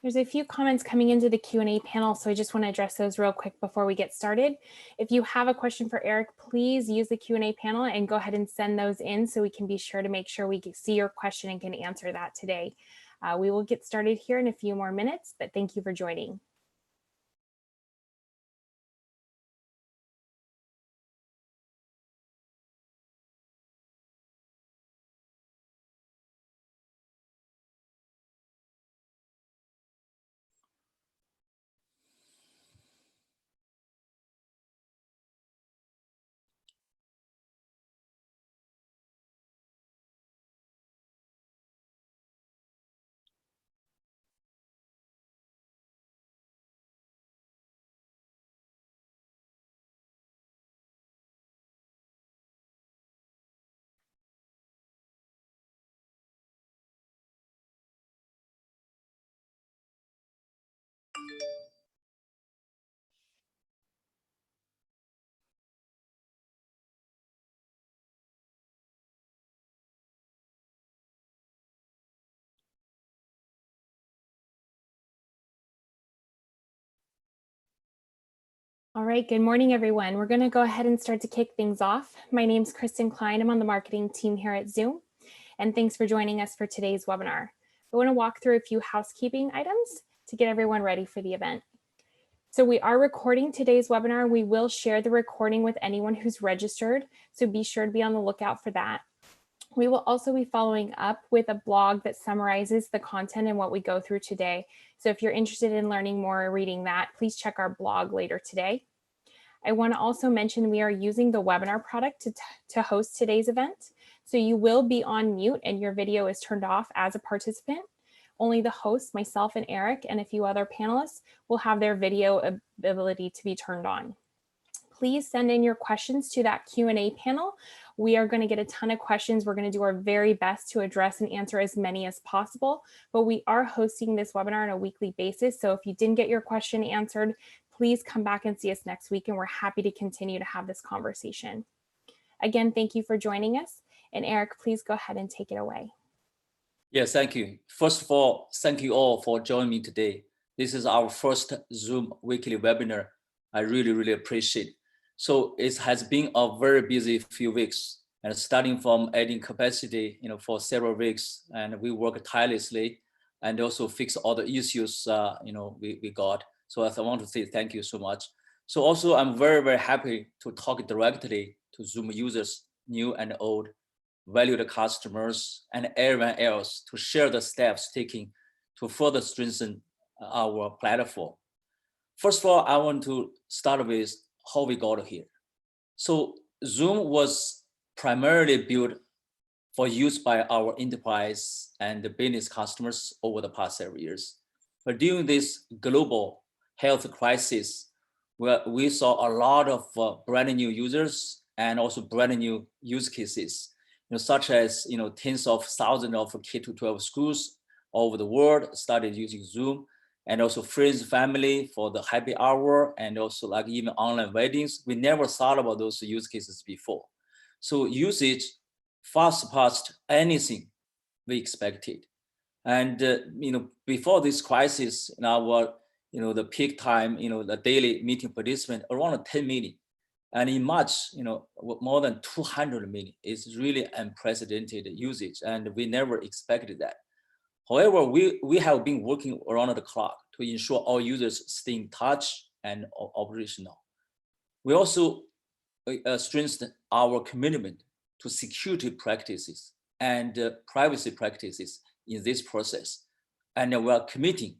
There's a few comments coming into the Q&A panel, so I just want to address those real quick before we get started. If you have a question for Eric, please use the Q&A panel and go ahead and send those in so we can be sure to make sure we see your question and can answer that today. We will get started here in a few more minutes, but thank you for joining. All right, good morning, everyone. We're going to go ahead and start to kick things off. My name is Kristen Klein. I'm on the marketing team here at Zoom, and thanks for joining us for today's webinar. I want to walk through a few housekeeping items to get everyone ready for the event. So we are recording today's webinar. We will share the recording with anyone who's registered, so be sure to be on the lookout for that. We will also be following up with a blog that summarizes the content and what we go through today. So if you're interested in learning more or reading that, please check our blog later today. I want to also mention we are using the webinar product to host today's event. So you will be on mute and your video is turned off as a participant. Only the host, myself and Eric, and a few other panelists will have their video ability to be turned on. Please send in your questions to that Q&A panel. We are going to get a ton of questions. We're going to do our very best to address and answer as many as possible, but we are hosting this webinar on a weekly basis. So if you didn't get your question answered, please come back and see us next week, and we're happy to continue to have this conversation. Again, thank you for joining us. And Eric, please go ahead and take it away. Yes, thank you. First of all, thank you all for joining me today. This is our first Zoom weekly webinar. I really appreciate it. So it has been a very busy few weeks, and starting from adding capacity, for several weeks, and we work tirelessly and also fix all the issues, we got. So I want to say thank you so much. So also I'm very happy to talk directly to Zoom users, new and old, valued customers, and everyone else to share the steps taken to further strengthen our platform. First of all, I want to start with how we got here. So Zoom was primarily built for use by our enterprise and business customers over the past several years. But during this global health crisis, where we saw a lot of brand new users and also brand new use cases, such as tens of thousands of K-12 schools all over the world started using Zoom, and also friends, family for the happy hour, and also like even online weddings. We never thought about those use cases before. So usage far surpassed anything we expected. And before this crisis, in our the peak time, the daily meeting participant around 10 million. And in March, more than 200 million is really unprecedented usage, and we never expected that. However, we have been working around the clock to ensure all users stay in touch and operational. We also strengthened our commitment to security practices and privacy practices in this process, and we are committing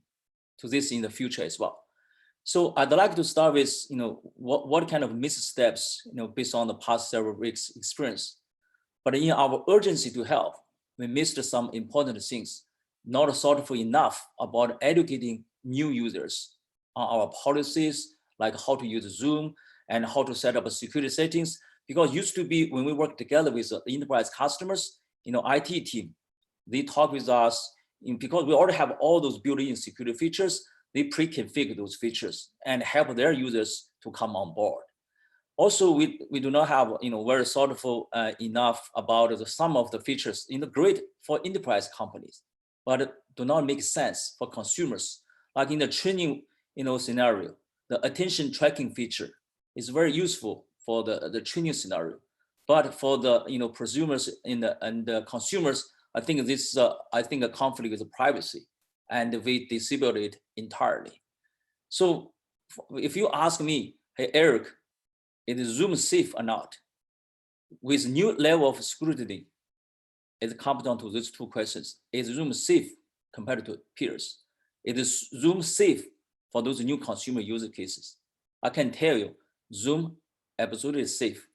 to this in the future as well. So I'd like to start with, what kind of missteps, based on the past several weeks experience. But in our urgency to help, we missed some important things, not thoughtful enough about educating new users on our policies, like how to use Zoom and how to set up security settings. Because used to be when we work together with the enterprise customers, IT team, they talk with us, because we already have all those built-in security features, they pre-configure those features and help their users to come on board. Also, we do not have very thoughtful enough about some of the features great for enterprise companies, but do not make sense for consumers, Like in the training, scenario, the attention tracking feature is very useful for the training scenario. But for the prosumers and the consumers, I think this I think a conflict with privacy, and we disabled it entirely. So if you ask me, hey Eric, is Zoom safe or not? With new level of scrutiny, it comes down to these two questions. Is Zoom safe compared to peers? Is Zoom safe for those new consumer user cases? I can tell you, Zoom absolutely safe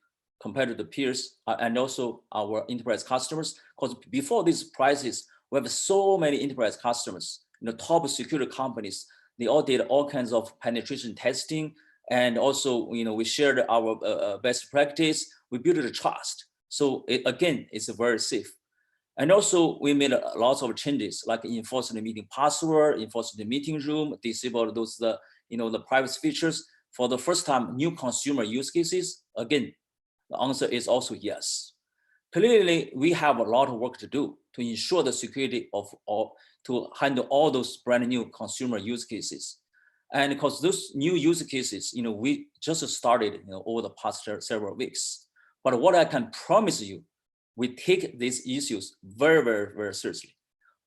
compared to the peers and also our enterprise customers. Because before these prices, we have so many enterprise customers, top security companies. They all did all kinds of penetration testing, and also we shared our best practice. We built the trust. So again, it's very safe. And also we made lots of changes, like enforcing the meeting password, enforcing the meeting room, disable those the privacy features. For the first time, new consumer use cases, again, the answer is also yes. Clearly, we have a lot of work to do to ensure the security of all, to handle all those brand new consumer use cases. And because those new use cases, we just started over the past several weeks. But what I can promise you, we take these issues very, very, very seriously.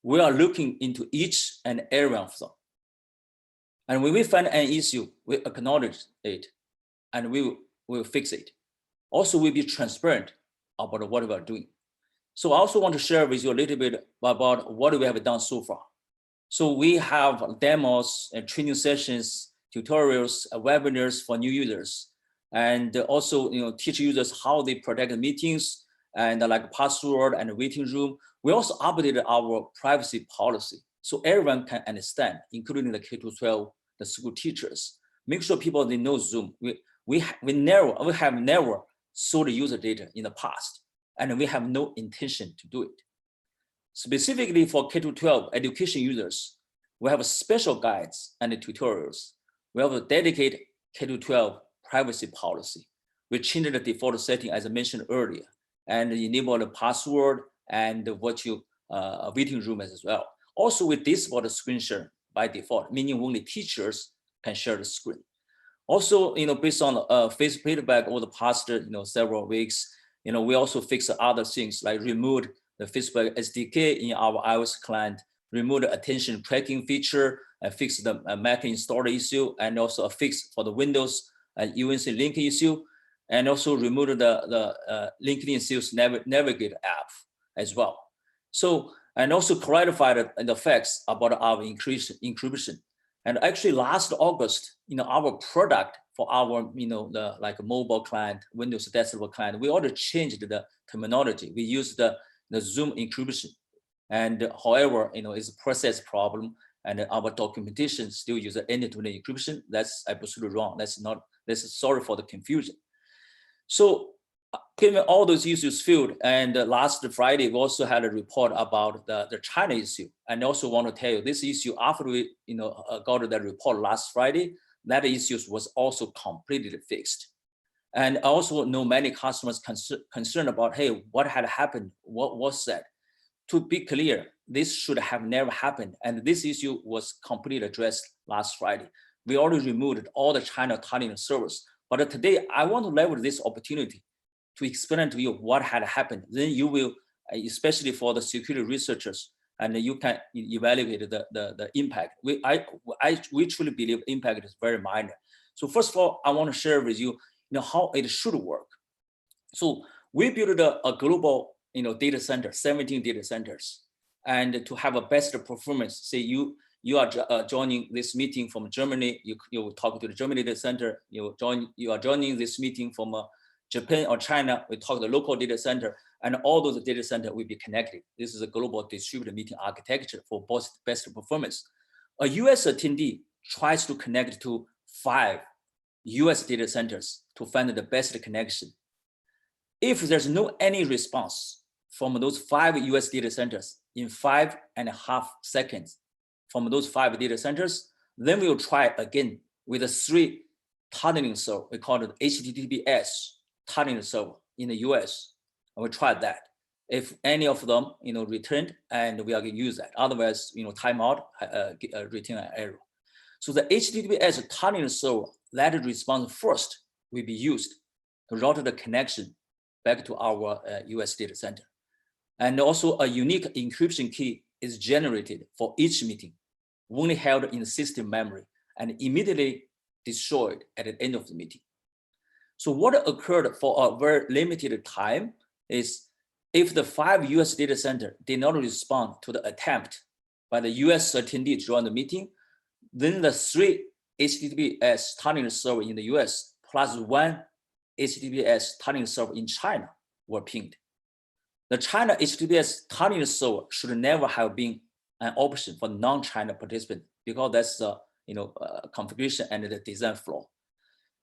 We are looking into each and every one of them. And when we find an issue, we acknowledge it and we will fix it. Also, we'll be transparent about what we are doing. So I also want to share with you a little bit about what we have done so far. So we have demos and training sessions, tutorials, webinars for new users, and also teach users how they protect meetings and like password and waiting room. We also updated our privacy policy so everyone can understand, including the K-12, the school teachers. Make sure people they know Zoom. We have never sold user data in the past, and we have no intention to do it. Specifically for K-12 education users, we have special guides and tutorials. We have a dedicated K-12 privacy policy. We changed the default setting, as I mentioned earlier, and enable the password and the virtual waiting room as well. Also, we disable the screen share by default, meaning only teachers can share the screen. Also, based on feedback over the past several weeks, we also fixed other things like removed the Facebook SDK in our iOS client, remove the attention tracking feature, fix the Mac installer issue, and also a fix for the Windows UNC link issue, and also remove the LinkedIn Sales Navigator app as well. So, and also clarified the facts about our encryption. And actually last August, our product for our, the like mobile client, Windows desktop client, we already changed the terminology. We used the Zoom encryption. And however, it's a process problem, and our documentation still uses end-to-end encryption. That's absolutely wrong. That's sorry for the confusion. So given all those issues filled, and last Friday, we also had a report about the China issue. And I also want to tell you this issue, after we got that report last Friday, that issue was also completely fixed. And I also know many customers concerned about, hey, what had happened? What was that? To be clear, this should have never happened. And this issue was completely addressed last Friday. We already removed all the China targeting servers. But today, I want to leverage this opportunity to explain to you what had happened. Then you will, especially for the security researchers, and you can evaluate the impact. We truly believe impact is very minor. So first of all, I want to share with you, how it should work. So we built a global, data center, 17 data centers, and to have a best performance. Say you are joining this meeting from Germany, you talk to the Germany data center. You are joining this meeting from Japan or China. We talk to the local data center, and all those data centers will be connected. This is a global distributed meeting architecture for both best performance. A US attendee tries to connect to 5 US data centers to find the best connection. If there's no any response from those 5 US data centers in 5.5 seconds from those 5 data centers, then we'll try again with the 3 tunneling server. We call it HTTPS tunneling server in the US. And we tried that. If any of them, returned, and we are going to use that. Otherwise, timeout, return an error. So the HTTPS tunneling server that response first will be used to route the connection back to our US data center. And also a unique encryption key is generated for each meeting, only held in the system memory and immediately destroyed at the end of the meeting. So what occurred for a very limited time is if the 5 US data center did not respond to the attempt by the US attendee to join the meeting, then the 3 HTTPS tunneling server in the US plus 1 HTTPS tunneling server in China were pinged. The China HTTPS tunneling server should never have been an option for non-China participants because that's the configuration and the design flaw.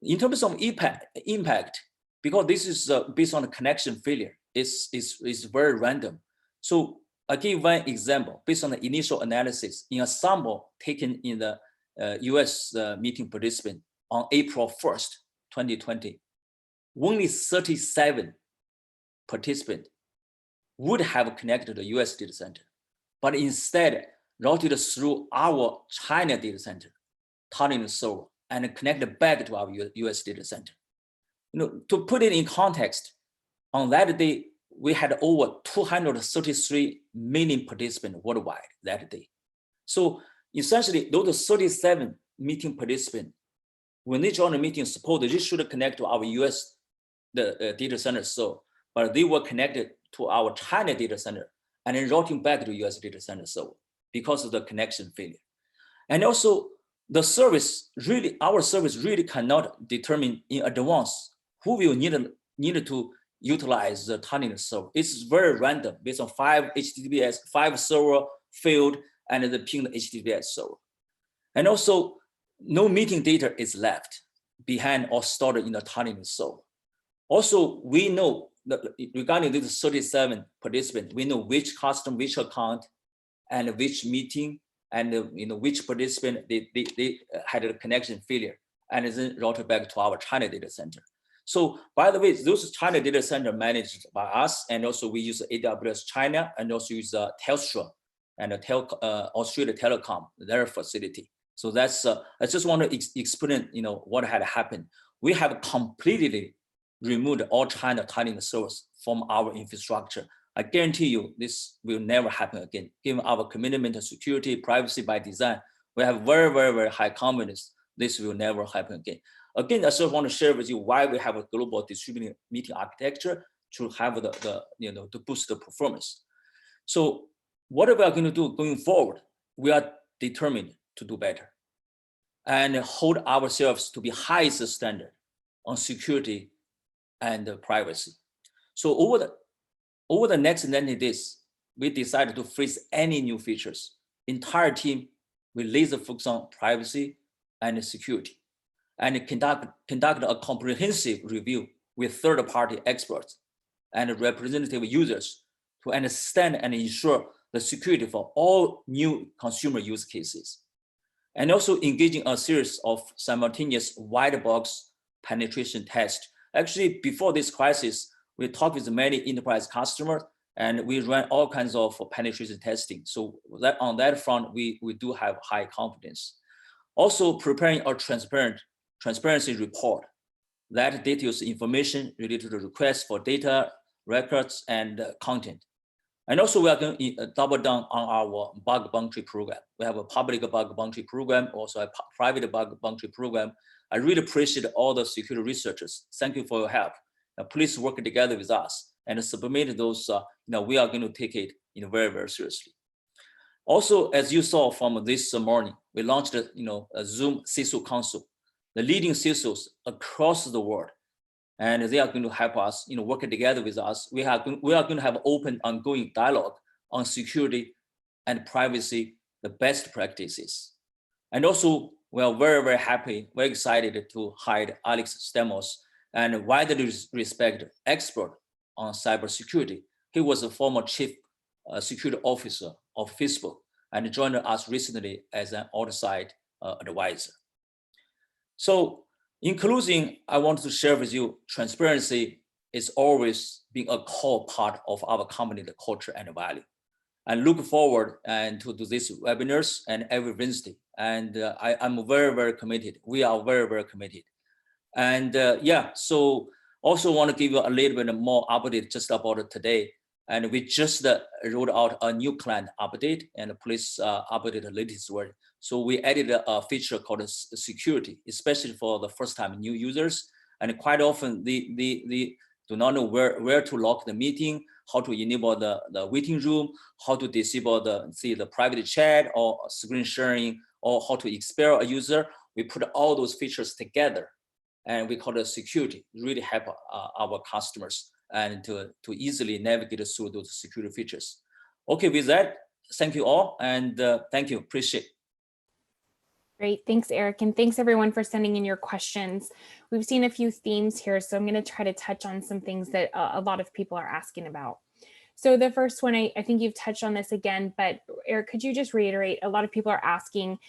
In terms of impact, because this is based on the connection failure, it's very random. So I give one example based on the initial analysis in a sample taken in the US meeting participant on April 1st, 2020. Only 37 participants would have connected to the US data center, but instead routed through our China data center, tunneling server, and connected back to our US data center. To put it in context, on that day, we had over 233 million participants worldwide that day. So essentially, those 37 meeting participants, when they join the meeting, suppose they should connect to our US data center, but they were connected to our China data center and then routing back to US data center server because of the connection failure. And also the service really, our service really cannot determine in advance who will need to utilize the tunneling server. It's very random based on 5 HTTPS, 5 server failed and the pinged HTTPS server. And also no meeting data is left behind or stored in the tunneling server. Also, we know that regarding these 37 participants, we know which customer, which account, and which meeting, and which participant they had a connection failure, and then routed back to our China data center. So by the way, those China data center managed by us, and also we use AWS China, and also use Telstra and Australia Telecom, their facility. So that's I just want to explain what had happened. We have completely removed all China tunneling servers from our infrastructure. I guarantee you this will never happen again. Given our commitment to security, privacy by design, we have very, very, very high confidence this will never happen again. Again, I just want to share with you why we have a global distributed meeting architecture to have to boost the performance. So what we are going to do going forward, we are determined to do better and hold ourselves to be highest standard on security and privacy. So over the next 90 days, we decided to freeze any new features. Entire team will laser focus on privacy and security, and conduct a comprehensive review with third-party experts and representative users to understand and ensure the security for all new consumer use cases, and also engaging a series of simultaneous white box penetration tests. Actually, before this crisis, we talked with many enterprise customers and we ran all kinds of penetration testing. So that on that front, we do have high confidence. Also preparing a transparency report that details information related to the requests for data, records, and content. And also we are going to double down on our bug bounty program. We have a public bug bounty program, also a private bug bounty program. I really appreciate all the security researchers. Thank you for your help. Please work together with us and submit those. We are going to take it very, very seriously. Also, as you saw from this morning, we launched a Zoom CISO Council, the leading CISOs across the world, and they are going to help us, working together with us. We are going to have open, ongoing dialogue on security and privacy, the best practices. And also, we are very, very happy, very excited to hire Alex Stamos, and widely respected expert on cybersecurity. He was a former chief security officer of Facebook and joined us recently as an outside advisor. So in closing, I want to share with you, transparency is always been a core part of our company, the culture and value. and look forward and to do these webinars and every Wednesday. And I'm very, very committed. We are very, very committed. And yeah, so also want to give you a little bit more update just about it today. And we just rolled out a new client update, and please update the latest version. So we added a feature called security, especially for the first time new users. And quite often they do not know where to lock the meeting, how to enable the waiting room, how to disable the private chat or screen sharing, or how to expel a user. We put all those features together, and we call it security. Really help our customers and to easily navigate through those security features. Okay, with that, thank you all, and thank you, appreciate. Great, thanks, Eric, and thanks everyone for sending in your questions. We've seen a few themes here, so I'm going to try to touch on some things that a lot of people are asking about. So the first one, I think you've touched on this again, but Eric, could you just reiterate? A lot of people are asking,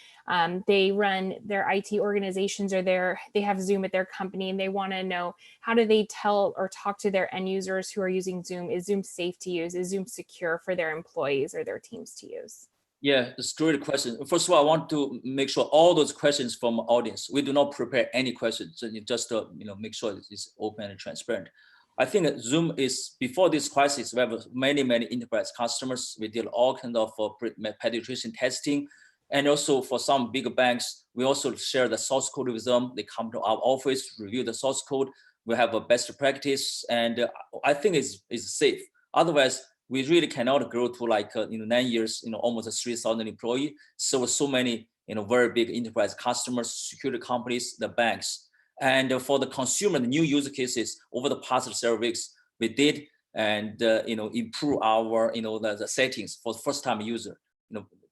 they run their IT organizations, or they have Zoom at their company, and they want to know, how do they tell or talk to their end users who are using Zoom? Is Zoom safe to use? Is Zoom secure for their employees or their teams to use? Yeah, it's a great question. First of all, I want to make sure all those questions from the audience, we do not prepare any questions, so you just make sure it's open and transparent. I think that Zoom is, before this crisis, we have many enterprise customers. We did all kinds of penetration testing. And also for some big banks, we also share the source code with them. They come to our office, review the source code. We have a best practice, and I think it's safe. Otherwise, we really cannot grow to like 9 years, almost 3,000 employees. So many very big enterprise customers, security companies, the banks. And for the consumer, the new use cases over the past several weeks, we did and improve our the settings for first time user.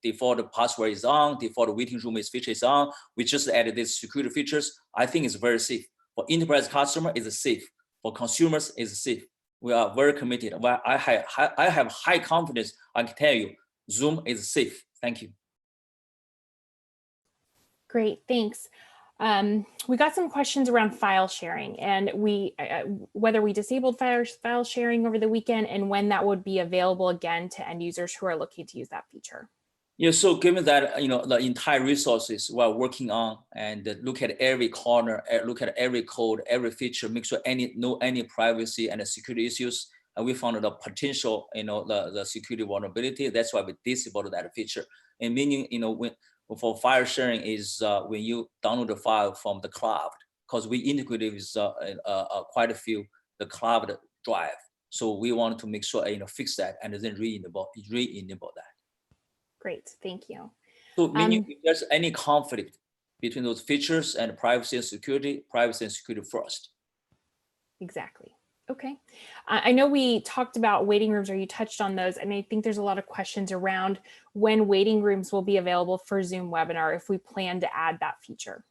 Default password is on, default waiting room feature is on. We just added these security features. I think it's very safe. For enterprise customer, it's safe. For consumers, it's safe. We are very committed. Well, I have high confidence. I can tell you, Zoom is safe. Thank you. Great, thanks. We got some questions around file sharing, and whether we disabled file sharing over the weekend and when that would be available again to end users who are looking to use that feature. Yeah, so given that the entire resources we're working on, and look at every corner, look at every code, every feature, make sure any privacy and security issues, and we found the potential the security vulnerability. That's why we disabled that feature. And meaning for file sharing is when you download the file from the cloud, because we integrated with quite a few the cloud drive. So we want to make sure fix that and then re-enable that. Great, thank you. So meaning if there's any conflict between those features and privacy and security first. Exactly. Okay. I know we talked about waiting rooms, or you touched on those, and I think there's a lot of questions around when waiting rooms will be available for Zoom webinar, if we plan to add that feature.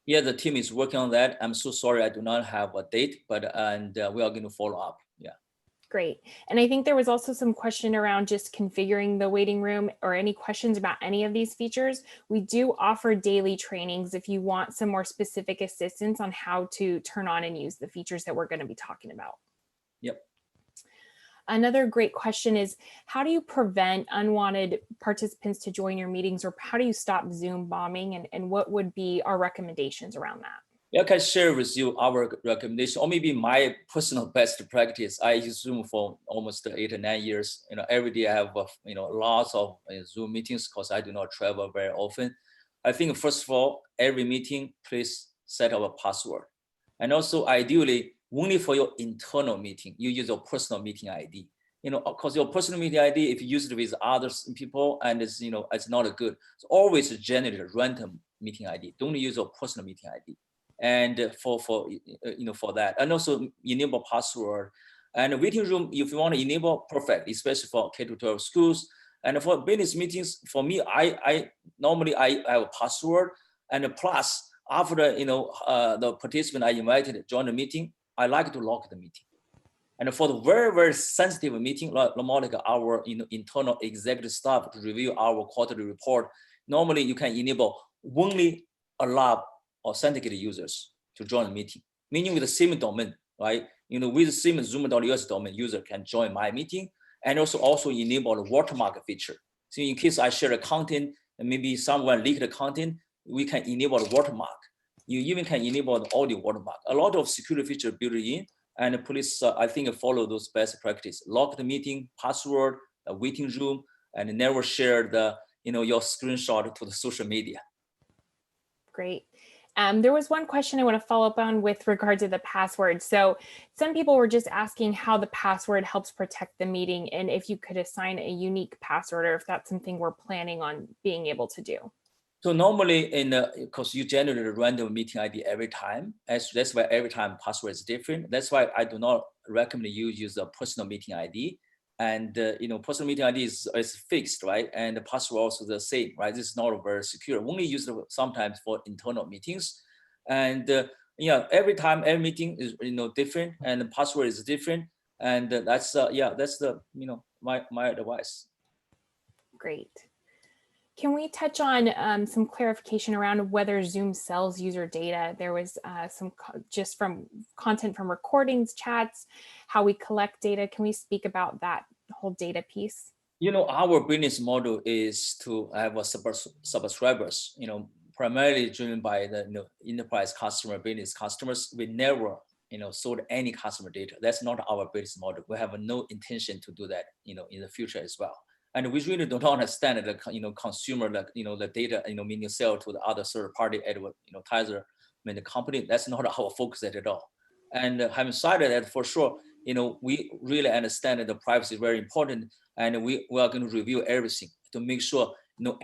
Yeah, the team is working on that. I'm so sorry I do not have a date, but we are going to follow up. Yeah. Great. And I think there was also some question around just configuring the waiting room, or any questions about any of these features. We do offer daily trainings if you want some more specific assistance on how to turn on and use the features that we're going to be talking about. Yep. Another great question is, how do you prevent unwanted participants to join your meetings, or how do you stop Zoom bombing, and what would be our recommendations around that? Yeah, I can share with you our recommendation, or maybe my personal best practice. I use Zoom for almost 8 or 9 years. Every day I have lots of Zoom meetings because I do not travel very often. I think first of all, every meeting, please set up a password, and also ideally only for your internal meeting, you use your personal meeting ID. Because your personal meeting ID, if you use it with other people, and it's it's not good. So always generate a random meeting ID. Don't use your personal meeting ID. And for that, and also enable password. And waiting room, if you want to enable, perfect, especially for K-12 schools. And for business meetings, for me, I normally have a password, and plus after the participant I invited to join the meeting, I like to lock the meeting. And for the very sensitive meeting, like our internal executive staff to review our quarterly report, normally you can enable only allow authenticated users to join the meeting, meaning with the same domain, right? With the same zoom.us domain, user can join my meeting, and also enable the watermark feature. So in case I share the content and maybe someone leaked the content, we can enable the watermark. You even can enable the audio watermark. A lot of security features built in, and the police, I think, follow those best practice. Lock the meeting, password, a waiting room, and never share the your screenshot to the social media. Great. There was one question I want to follow up on with regard to the password. So some people were just asking how the password helps protect the meeting and if you could assign a unique password or if that's something we're planning on being able to do. So normally because you generate a random meeting ID every time, that's why every time password is different. That's why I do not recommend you use a personal meeting ID. And personal meeting ID is fixed, right? And the password also the same, right? This is not very secure. Only use it sometimes for internal meetings. And every time, every meeting is different, and the password is different. And that's the my advice. Great. Can we touch on some clarification around whether Zoom sells user data? There was some just from content from recordings, chats, how we collect data. Can we speak about that whole data piece? Our business model is to have a subscribers, primarily driven by the enterprise customer, business customers. We never, sold any customer data. That's not our business model. We have no intention to do that, in the future as well. And we really don't understand the consumer, the data, meaning sell to the other third party advertiser, the company. That's not our focus at all. And having said that, for sure, we really understand that the privacy is very important, and we are going to review everything to make sure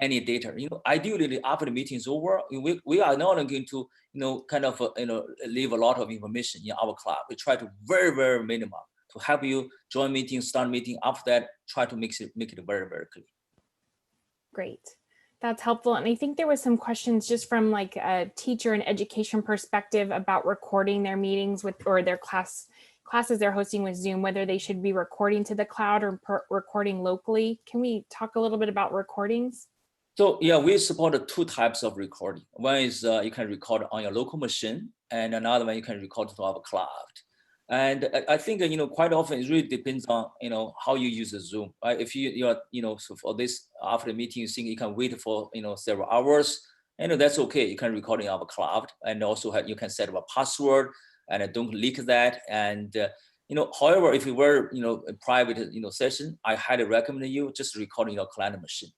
any data. Ideally after the meeting is over, we are not going to leave a lot of information in our cloud. We try to very, very minimum to help you join meeting, start meeting. After that, try to make it very, very clear. Great. That's helpful. And I think there was some questions just from like a teacher and education perspective about recording their meetings or their classes they're hosting with Zoom, whether they should be recording to the cloud or recording locally. Can we talk a little bit about recordings? So yeah, we support two types of recording. One is you can record on your local machine, and another one you can record to our cloud. And I think quite often it really depends on how you use the Zoom, right? If you're so for this after the meeting you think you can wait for several hours, that's okay. You can record in our cloud, and also you can set up a password and don't leak that. And however, if you were a private session, I highly recommend you just recording your client machine.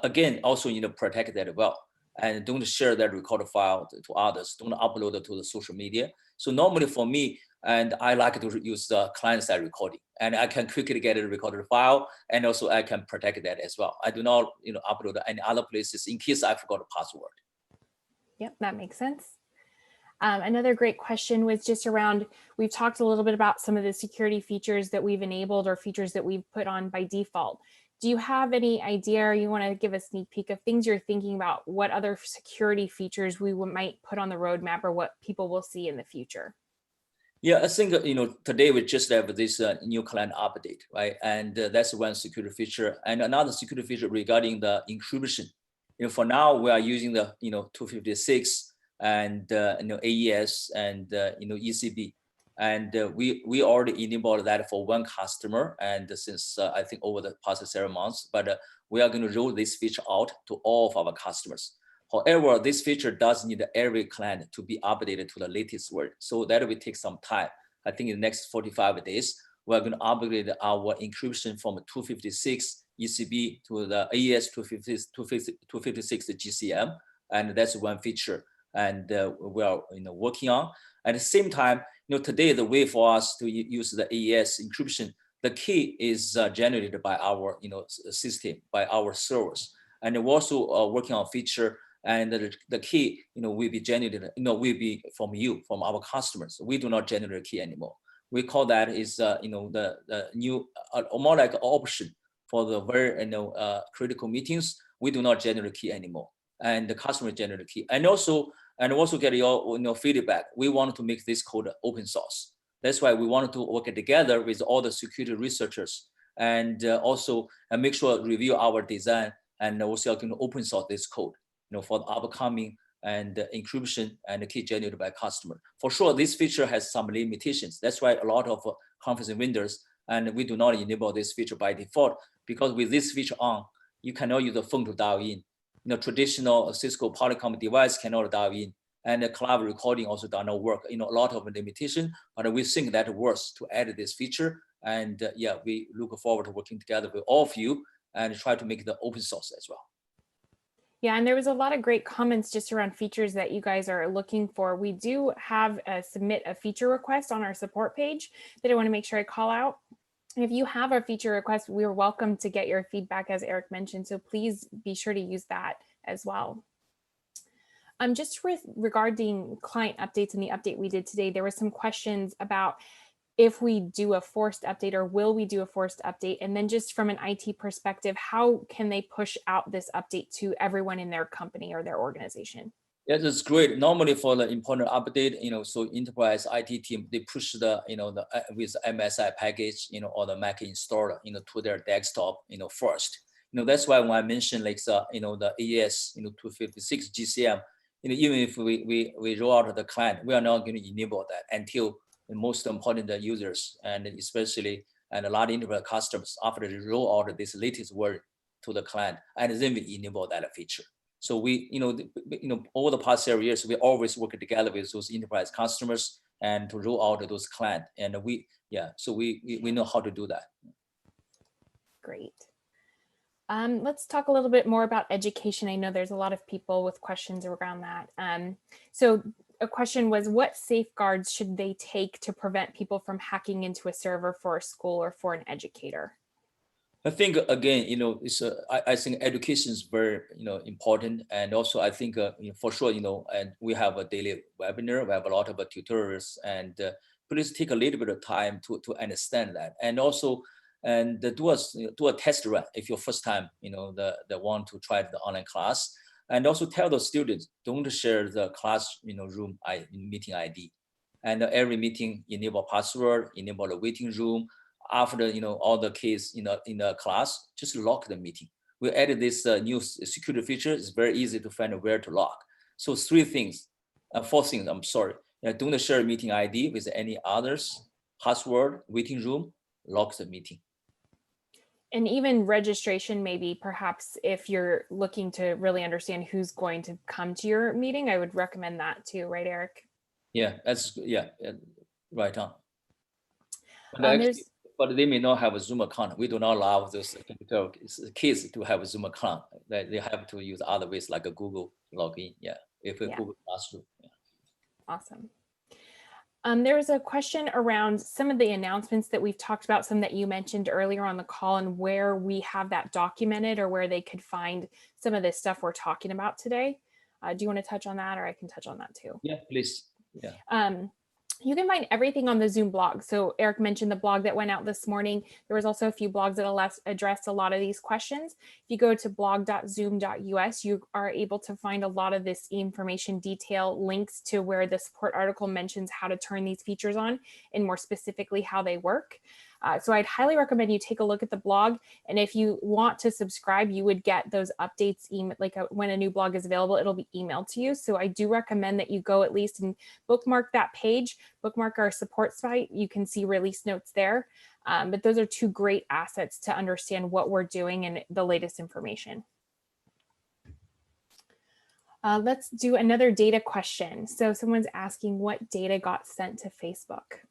Again, also protect that well, and don't share that recorded file to others. Don't upload it to the social media. So normally for me, and I like to use the client-side recording, and I can quickly get a recorded file, and also I can protect that as well. I do not, upload any other places in case I forgot the password. Yep, that makes sense. Another great question was just around, we've talked a little bit about some of the security features that we've enabled or features that we've put on by default. Do you have any idea, or you want to give a sneak peek of things you're thinking about, what other security features we might put on the roadmap or what people will see in the future? Yeah, I think today we just have this new client update, right? And that's one security feature. And another security feature regarding the encryption. For now we are using the 256 and AES and ECB, and we already enabled that for one customer. And since I think over the past several months, but we are going to roll this feature out to all of our customers. However, this feature does need every client to be updated to the latest version. So that will take some time. I think in the next 45 days, we're going to upgrade our encryption from 256 ECB to the AES-256 GCM. And that's one feature. And we are working on. At the same time, today the way for us to use the AES encryption, the key is generated by our system, by our servers. And we're also working on feature. And the key, will be generated, will be from you, from our customers. We do not generate a key anymore. We call that is, the new, more like an option for the very, critical meetings. We do not generate key anymore, and the customer generate key. And also get your feedback. We want to make this code open source. That's why we wanted to work together with all the security researchers, and also make sure review our design, and also can open source this code. For the upcoming and encryption and the key generated by customer. For sure, this feature has some limitations. That's why a lot of conference vendors and we do not enable this feature by default, because with this feature on, you cannot use the phone to dial in. Traditional Cisco Polycom device cannot dial in, and the cloud recording also does not work. A lot of limitation, but we think that works to add this feature. And yeah, we look forward to working together with all of you and try to make the open source as well. Yeah, and there was a lot of great comments just around features that you guys are looking for. We do have submit a feature request on our support page that I want to make sure I call out. And if you have a feature request, we're welcome to get your feedback, as Eric mentioned. So please be sure to use that as well. Just regarding client updates and the update we did today, there were some questions about if we do a forced update or will we do a forced update? And then just from an IT perspective, how can they push out this update to everyone in their company or their organization? Yeah, that's great. Normally for the important update, so enterprise IT team, they push the, with MSI package, or the Mac installer, to their desktop, first. That's why when I mentioned like the, the AES-256 GCM, even if we roll out the client, we are not going to enable that until the most important users, and especially and a lot of enterprise customers, after they roll out this latest version to the client, and then we enable that feature. So we, over the past several years, we always work together with those enterprise customers and to roll out those clients. And we know how to do that. Great. Let's talk a little bit more about education. I know there's a lot of people with questions around that. So a question was, what safeguards should they take to prevent people from hacking into a server for a school or for an educator? I think again, it's I think education is very important, and also I think for sure and we have a daily webinar, we have a lot of tutorials, and please take a little bit of time to understand that, and also do a test run if your first time the want to try the online class, and also tell the students don't share the class room meeting ID, and every meeting enable password, enable the waiting room. After all the kids in the class, just lock the meeting. We added this new security feature. It's very easy to find where to lock. So four things. I'm sorry. Don't share meeting ID with any others. Password, waiting room, lock the meeting. And even registration, maybe perhaps if you're looking to really understand who's going to come to your meeting, I would recommend that too, right, Eric? Yeah, that's right on. But they may not have a Zoom account. We do not allow those kids to have a Zoom account. They have to use other ways like a Google login. Yeah, Google Classroom. Yeah. Awesome. There was a question around some of the announcements that we've talked about, some that you mentioned earlier on the call, and where we have that documented or where they could find some of this stuff we're talking about today. Do you want to touch on that, or I can touch on that too? Yeah, please. Yeah. You can find everything on the Zoom blog. So Eric mentioned the blog that went out this morning. There was also a few blogs that addressed a lot of these questions. If you go to blog.zoom.us, you are able to find a lot of this information, detail, links to where the support article mentions how to turn these features on and more specifically how they work. So I'd highly recommend you take a look at the blog. And if you want to subscribe, you would get those updates when a new blog is available, it'll be emailed to you. So I do recommend that you go at least and bookmark that page, bookmark our support site. You can see release notes there. But those are two great assets to understand what we're doing and the latest information. Let's do another data question. So someone's asking what data got sent to Facebook.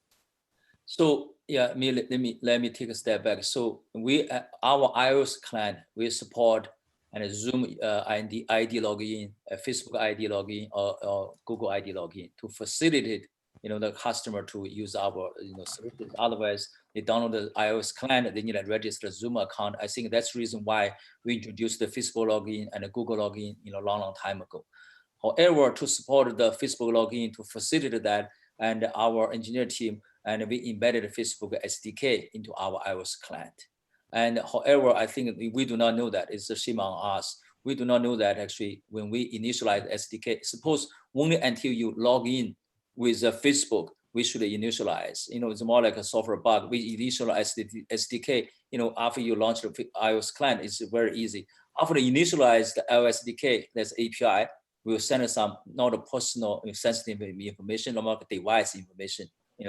So yeah, let me take a step back. So our iOS client, we support and Zoom ID login, Facebook ID login, or Google ID login to facilitate the customer to use our services. Otherwise, they download the iOS client, they need to register Zoom account. I think that's the reason why we introduced the Facebook login and the Google login long time ago. However, to support the Facebook login, to facilitate that, and our engineer team, and we embedded Facebook SDK into our iOS client. And however, I think we do not know that. It's a shame on us. We do not know that actually when we initialize SDK. Suppose only until you log in with Facebook, we should initialize. It's more like a software bug. We initialize the SDK. After you launch the iOS client, it's very easy. After you initialize the iOS SDK, that's API, we'll send some not a personal sensitive information, or device information,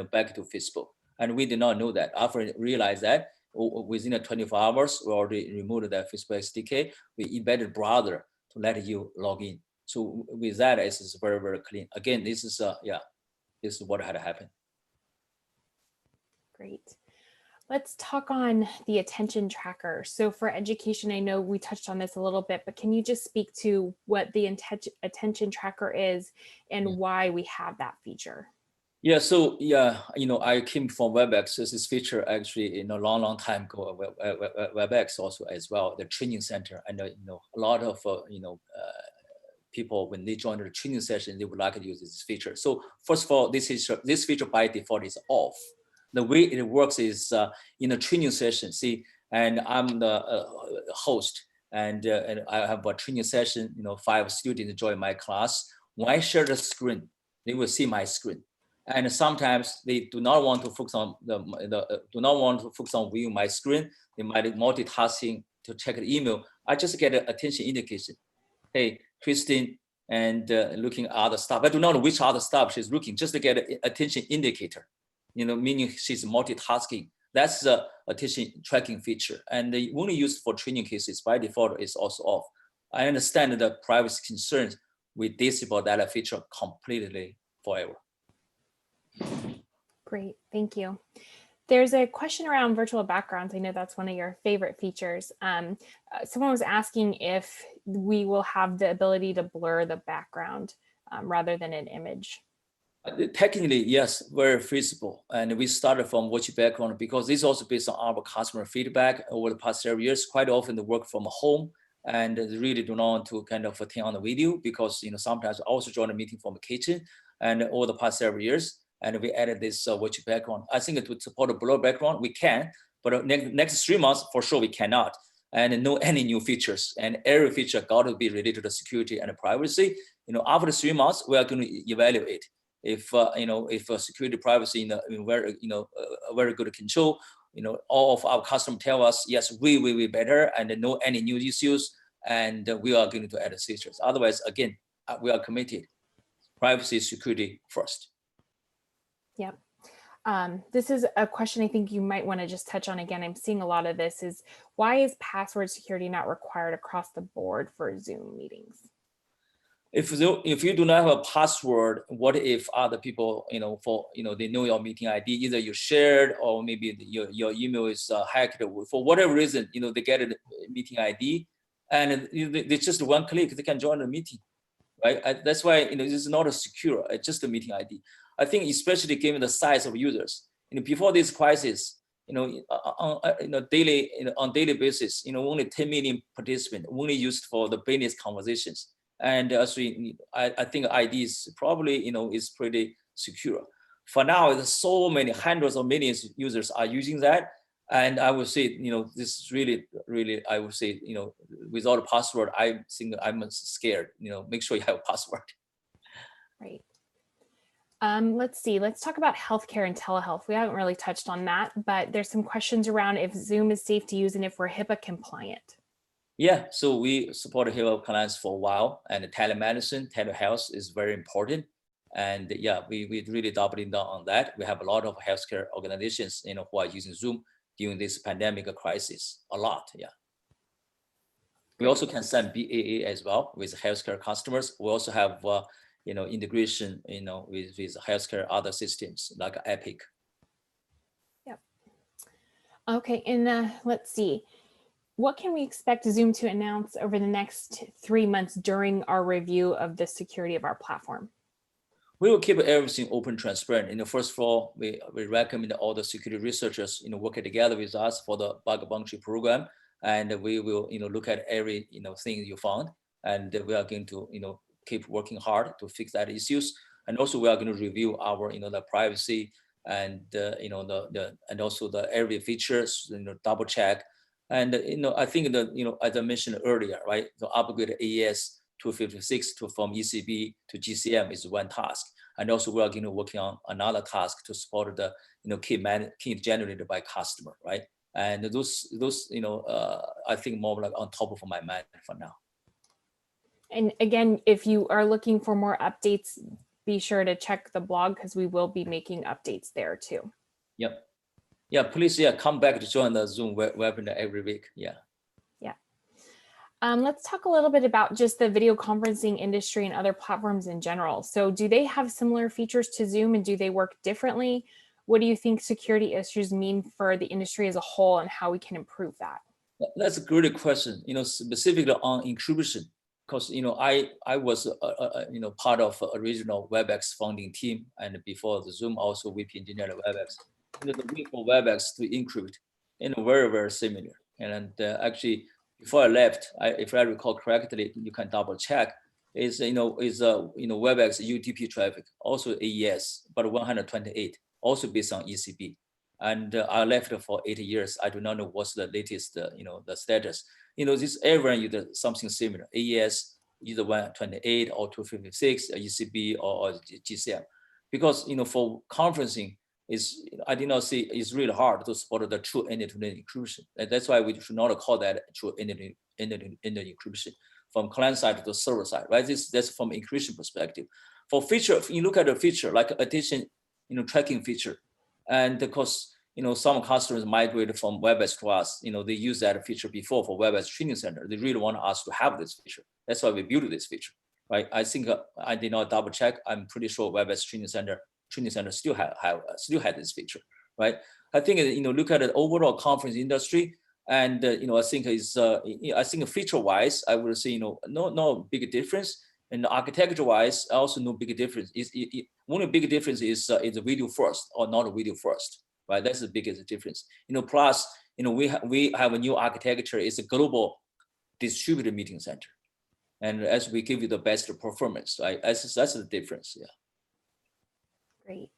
back to Facebook. And we did not know that. After we realized that, within 24 hours, we already removed that Facebook SDK. We embedded browser to let you log in. So with that, it's very, very clean. Again, this is this is what had happened. Great. Let's talk on the attention tracker. So for education, I know we touched on this a little bit, but can you just speak to what the attention tracker is and why we have that feature? Yeah, so I came from WebEx. So this feature actually in a long time ago, WebEx also as well, the training center, and a lot of people, when they join the training session, they would like to use this feature. So first of all, this feature by default is off. The way it works is in a training session, and I'm the host, and I have a training session, 5 students join my class. When I share the screen, they will see my screen. And sometimes they do not want to focus on viewing my screen. They might be multitasking to check the email. I just get an attention indication. Hey, Christine, and looking at other stuff. I do not know which other stuff she's looking, just to get an attention indicator, meaning she's multitasking. That's the attention tracking feature. And they only used for training cases. By default, it's also off. I understand the privacy concerns. We disable that feature completely forever. Great, thank you. There's a question around virtual backgrounds. I know that's one of your favorite features. Someone was asking if we will have the ability to blur the background rather than an image. Technically, yes, very feasible. And we started from virtual background because this is also based on our customer feedback over the past several years. Quite often they work from home and they really do not want to kind of attend on the video because sometimes I also join a meeting from the kitchen. And over the past several years, and we added this virtual background. I think it would support a blur background. We can, but next 3 months, for sure, we cannot. And no any new features. And every feature got to be related to security and privacy. After the 3 months, we are going to evaluate if security privacy in very very good control. All of our customers tell us yes, we will be better, and no any new issues, and we are going to add features. Otherwise, again, we are committed. Privacy, security first. Yep. This is a question I think you might want to just touch on again. I'm seeing a lot of this is why is password security not required across the board for Zoom meetings? If you do not have a password, what if other people, they know your meeting ID, either you shared or maybe your email is hacked for whatever reason, they get a meeting ID and they just one click, they can join the meeting, right? That's why, this is not a secure, it's just a meeting ID. I think especially given the size of users, before this crisis, on daily basis, only 10 million participants only used for the business conversations. And I think ID is probably, is pretty secure. For now, there's so many hundreds of millions of users are using that. And I would say, this is really, I would say, without a password, I think I'm scared, make sure you have a password. Right. Let's see, let's talk about healthcare and telehealth. We haven't really touched on that, but there's some questions around if Zoom is safe to use and if we're HIPAA compliant. Yeah, so we support HIPAA compliance for a while, and telemedicine, telehealth is very important. And yeah, we really doubling down on that. We have a lot of healthcare organizations, who are using Zoom during this pandemic crisis, a lot, yeah. We also can send BAA as well with healthcare customers. We also have, integration, with healthcare other systems like Epic. Yep. Okay, and let's see. What can we expect Zoom to announce over the next 3 months during our review of the security of our platform? We will keep everything open, transparent. First of all, we recommend all the security researchers, working together with us for the bug bounty program, and we will, look at every, thing you found, and we are going to, keep working hard to fix that issues. And also, we are going to review our, the privacy and and also the every features, double check. And I think that as I mentioned earlier, right, the upgrade AES-256 from ECB to GCM is one task, and also we are going to working on another task to support the key generated by customer, right? And those I think more like on top of my mind for now. And again, if you are looking for more updates, be sure to check the blog because we will be making updates there too. Yep. Yeah, please, come back to join the Zoom webinar every week. Yeah. Yeah. Let's talk a little bit about just the video conferencing industry and other platforms in general. So do they have similar features to Zoom and do they work differently? What do you think security issues mean for the industry as a whole and how we can improve that? That's a great question, specifically on encryption, because, I was, part of original WebEx founding team, and before the Zoom, also VP engineer at WebEx. The way for WebEx to encrypt, very, very similar. And actually, before I left, if I recall correctly, you can double check, WebEx UDP traffic, also AES, but 128, also based on ECB. And I left for 8 years. I do not know what's the latest, the status. This everyone uses something similar. AES either 128 or 256, ECB or GCM, because for conferencing I did not see it's really hard to support the true end-to-end encryption. And that's why we should not call that true end-to-end encryption from client side to server side, right? That's from encryption perspective. For feature, if you look at the feature like addition, tracking feature. And because some customers migrated from WebEx to us, they use that feature before for WebEx training center. They really want us to have this feature. That's why we built this feature, right? I think I did not double check. I'm pretty sure WebEx training center still had this feature, right? I think look at the overall conference industry, and I think feature wise, I would say no big difference. And architecture wise, also no big difference. One big difference is the video first or not a video first, right? That's the biggest difference. Plus, we have a new architecture. It's a global distributed meeting center, and as we give you the best performance, right? That's the difference. Yeah. Great.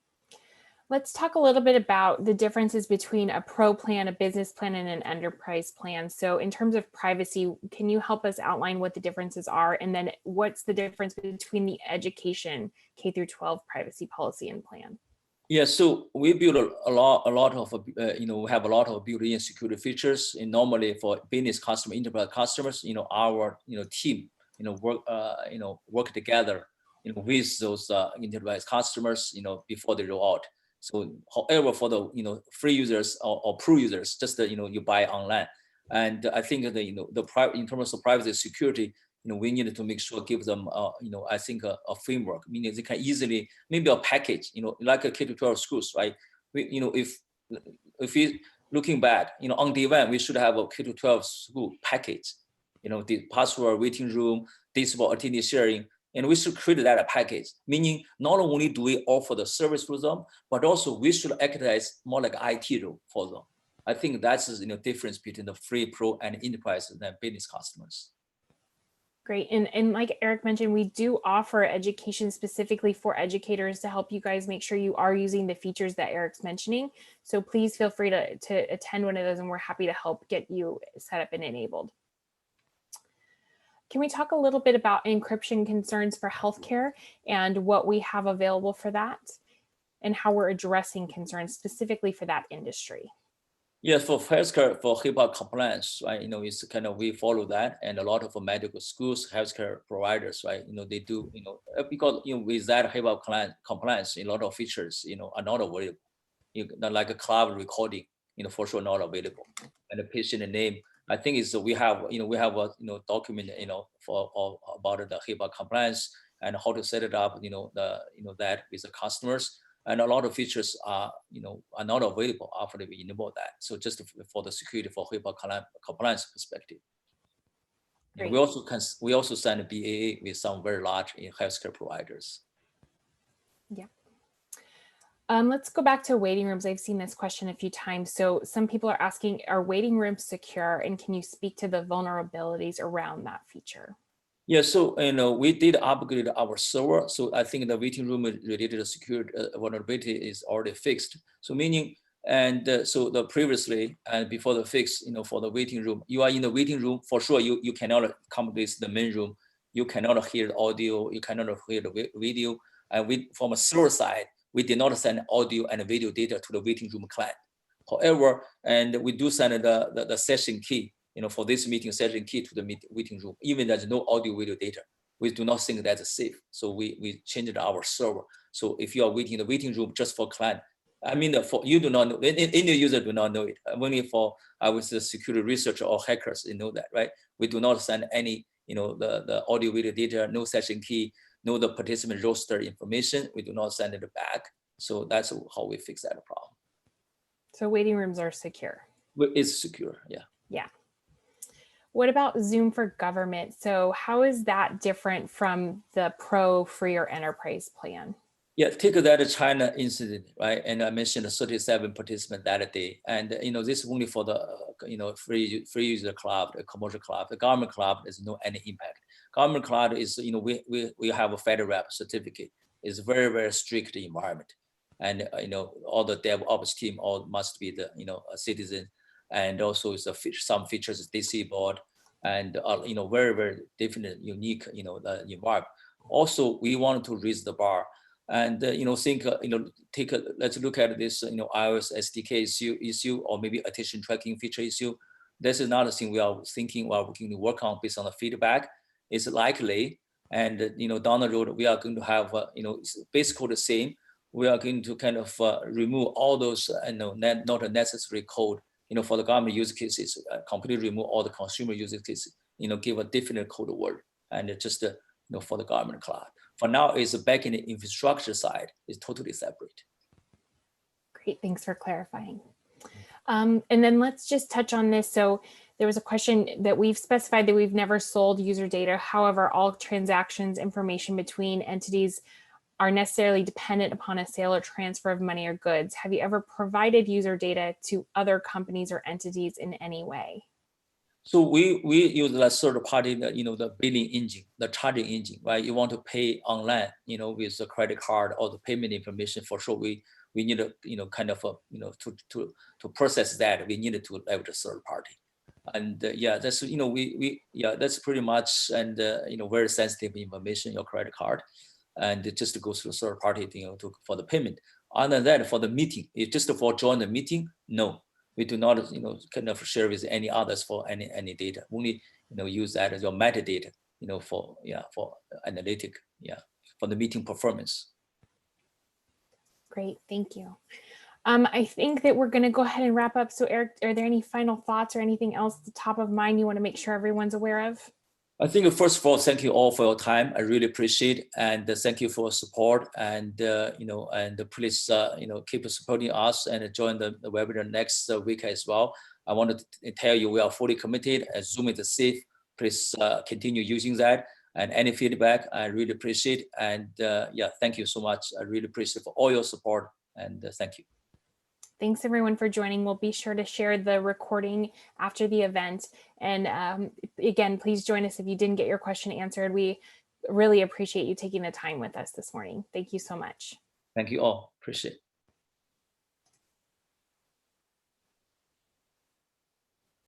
Let's talk a little bit about the differences between a pro plan, a business plan, and an enterprise plan. So in terms of privacy, can you help us outline what the differences are? And then what's the difference between the education K through 12 privacy policy and plan? Yeah, so we build a lot of, we have a lot of built-in security features. And normally for business customer, enterprise customers, our, team, work together, with those enterprise customers, before they roll out. So, however, for the free users or pro users, just you buy online, and I think that in terms of privacy security, we need to make sure give them I think a framework, meaning they can easily maybe a package, like a K-12 schools, right? If we looking back, on day one, we should have a K-12 school package, the password, waiting room, disable attendee sharing. And we should create that a package, meaning not only do we offer the service for them, but also we should act as more like IT role for them. I think that's the difference between the free pro and enterprise and business customers. Great. And like Eric mentioned, we do offer education specifically for educators to help you guys make sure you are using the features that Eric's mentioning. So please feel free to attend one of those, and we're happy to help get you set up and enabled. Can we talk a little bit about encryption concerns for healthcare and what we have available for that and how we're addressing concerns specifically for that industry? Yes, for healthcare, for HIPAA compliance, right? It's kind of, we follow that, and a lot of medical schools, healthcare providers, right? They do, because with that HIPAA compliance, a lot of features, are not available. Not like a cloud recording, for sure not available. And the patient name, I think is we have a document, for about the HIPAA compliance and how to set it up, that with the customers. And a lot of features are not available after we enable that. So just for the security for HIPAA compliance perspective. We also sign a BAA with some very large healthcare providers. Yeah. Let's go back to waiting rooms. I've seen this question a few times. So some people are asking, are waiting rooms secure? And can you speak to the vulnerabilities around that feature? Yeah, so we did upgrade our server. So I think the waiting room related security vulnerability is already fixed. So meaning, and so the previously and before the fix, for the waiting room, you are in the waiting room for sure. You cannot come to the main room. You cannot hear the audio. You cannot hear the video. And from a server side, we did not send audio and video data to the waiting room client. However, and we do send the session key. For this meeting session key to the waiting room, even there's no audio video data, we do not think that's safe. So we changed our server. So if you are waiting in the waiting room just for client, I mean, for you do not know, any user do not know it. Only for I was a security researcher or hackers, they know that, right? We do not send any, the audio video data, no session key, no the participant roster information. We do not send it back. So that's how we fix that problem. So waiting rooms are secure. It's secure, yeah. Yeah. What about Zoom for government? So how is that different from the Pro, Free, or Enterprise plan? Yeah, take that China incident, right? And I mentioned the 37 participant that day. And, this is only for the, free user cloud, the commercial cloud. The government cloud, there's no any impact. Government cloud is, we have a FedRAMP certificate. It's a very, very strict environment. And, all the DevOps team all must be the, a citizen. And also it's some features disabled and, very, very different, unique, the environment. Also, we want to raise the bar. And let's look at this iOS SDK issue or maybe attention tracking feature issue. This is another thing we are thinking while working to work on based on the feedback. It's likely, and down the road we are going to have basically the same. We are going to kind of remove all those not necessary code for the government use cases, completely remove all the consumer use cases. Give a different code word and just for the government cloud. For now, it's back in the infrastructure side, it's totally separate. Great, thanks for clarifying. And then let's just touch on this. So there was a question that we've specified that we've never sold user data. However, all transactions, information between entities are necessarily dependent upon a sale or transfer of money or goods. Have you ever provided user data to other companies or entities in any way? So we use the third party, the billing engine, the charging engine, right? You want to pay online, with the credit card or the payment information. For sure, we need to, to process that. We need to leverage a third party, and that's that's pretty much and very sensitive information, your credit card, and it just goes to a third party, for the payment. Other than that, for the meeting, it's just for join the meeting, no. We do not, kind of share with any others for any data. Only, use that as your metadata, for analytic, for the meeting performance. Great, thank you. I think that we're going to go ahead and wrap up. So, Eric, are there any final thoughts or anything else at the top of mind you want to make sure everyone's aware of? I think first of all, thank you all for your time. I really appreciate it, and thank you for support. And and please keep supporting us and join the webinar next week as well. I want to tell you we are fully committed. As Zoom is safe, please continue using that. And any feedback, I really appreciate. And thank you so much. I really appreciate for all your support. And thank you. Thanks everyone for joining. We'll be sure to share the recording after the event. And again, please join us if you didn't get your question answered. We really appreciate you taking the time with us this morning. Thank you so much. Thank you all. Appreciate it.